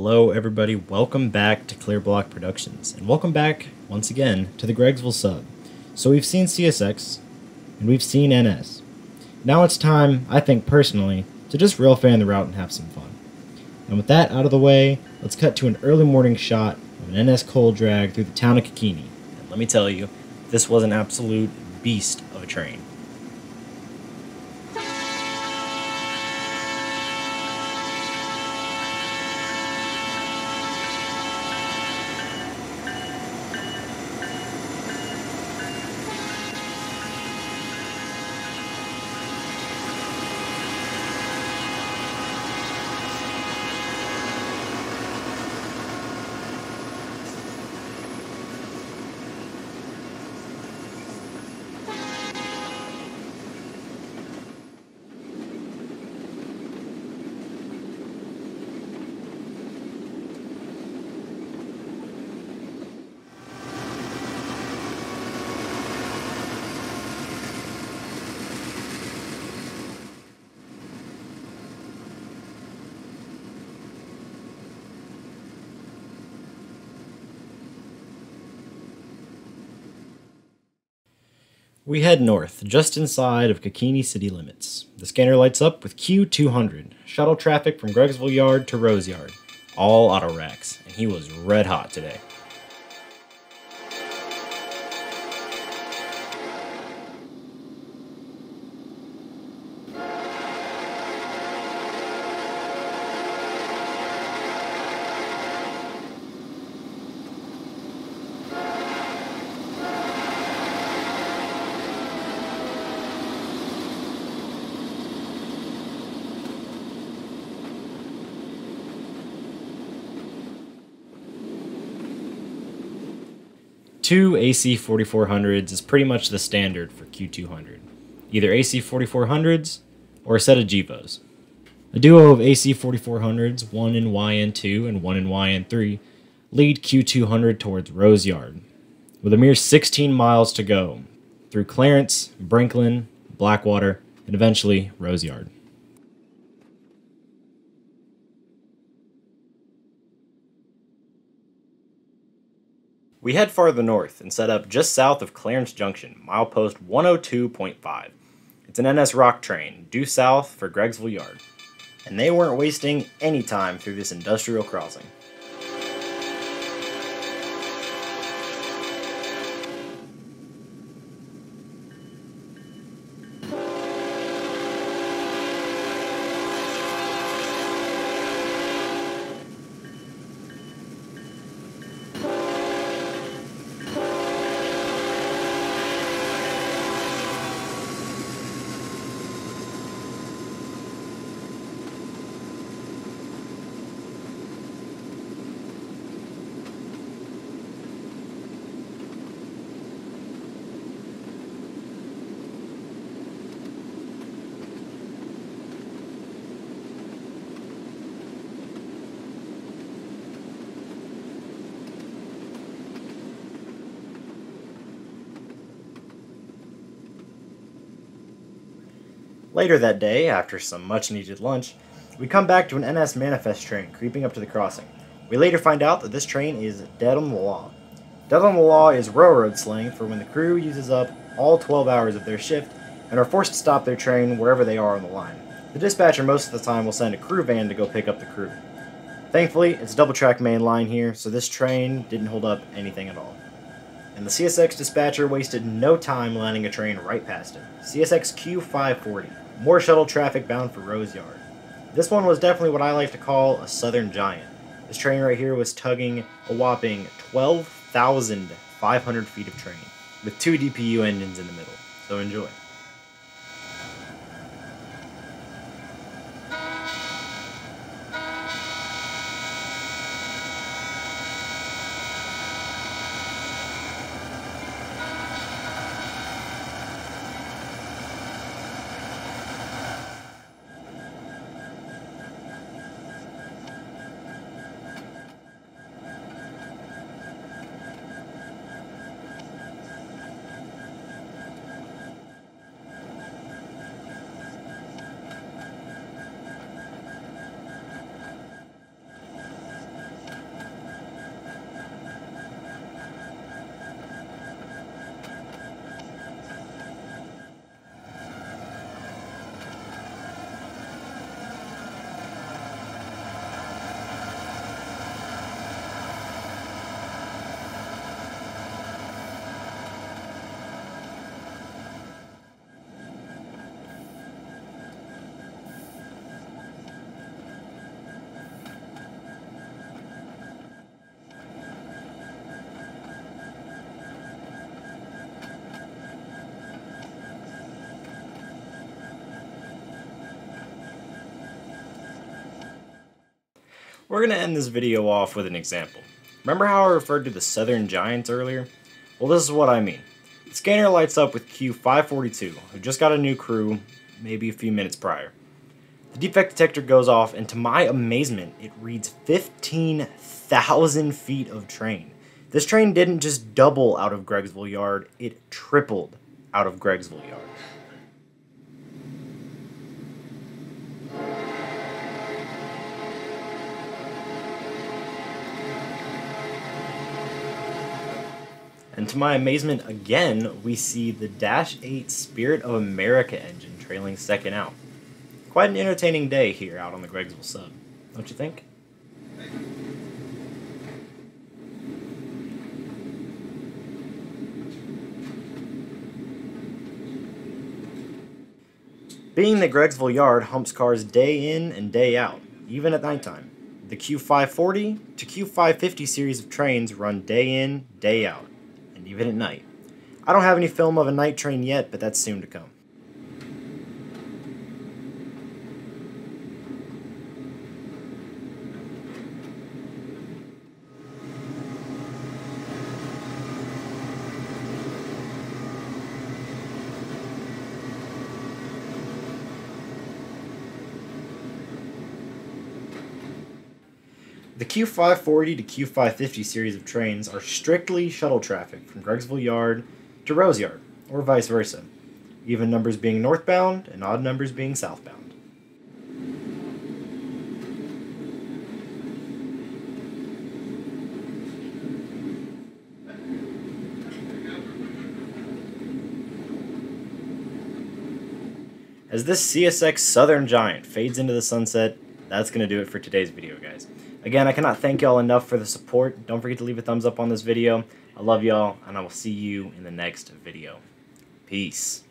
Hello everybody, welcome back to Clear Block Productions, and welcome back, once again, to the Gregsville sub. So we've seen CSX, and we've seen NS. Now it's time, I think personally, to just rail fan the route and have some fun. And with that out of the way, let's cut to an early morning shot of an NS coal drag through the town of Kikini. And let me tell you, this was an absolute beast of a train. We head north, just inside of Kikini city limits. The scanner lights up with Q200, shuttle traffic from Gregsville Yard to Rose Yard, all auto racks, and he was red hot today. Two AC 4400s is pretty much the standard for Q200. Either AC 4400s or a set of GEVOs. A duo of AC 4400s, one in YN2 and one in YN3, lead Q200 towards Rose Yard, with a mere 16 miles to go through Clarence, Brinklin, Blackwater, and eventually Rose Yard. We head farther north and set up just south of Clarence Junction, milepost 102.5. It's an NS rock train, due south for Gregsville Yard. And they weren't wasting any time through this industrial crossing. Later that day, after some much-needed lunch, we come back to an NS manifest train creeping up to the crossing. We later find out that this train is dead on the law. Dead on the law is railroad slang for when the crew uses up all 12 hours of their shift and are forced to stop their train wherever they are on the line. The dispatcher most of the time will send a crew van to go pick up the crew. Thankfully, it's a double-track main line here, so this train didn't hold up anything at all. And the CSX dispatcher wasted no time landing a train right past him. CSX Q540. More shuttle traffic bound for Rose Yard. This one was definitely what I like to call a southern giant. This train right here was tugging a whopping 12,500 feet of train, with 2 DPU engines in the middle, so enjoy. We're going to end this video off with an example. Remember how I referred to the Southern Giants earlier? Well, this is what I mean. The scanner lights up with Q542, who just got a new crew maybe a few minutes prior. The defect detector goes off, and to my amazement, it reads 15,000 feet of train. This train didn't just double out of Gregsville Yard, it tripled out of Gregsville Yard. And to my amazement again, we see the Dash 8 Spirit of America engine trailing second out. Quite an entertaining day here out on the Gregsville sub, don't you think? Being that Gregsville Yard humps cars day in and day out, even at nighttime, the Q540 to Q550 series of trains run day in, day out, and even at night. I don't have any film of a night train yet, but that's soon to come. The Q540 to Q550 series of trains are strictly shuttle traffic from Gregsville Yard to Rose Yard, or vice versa, even numbers being northbound and odd numbers being southbound. As this CSX Southern Giant fades into the sunset, that's going to do it for today's video, guys. Again, I cannot thank y'all enough for the support. Don't forget to leave a thumbs up on this video. I love y'all, and I will see you in the next video. Peace.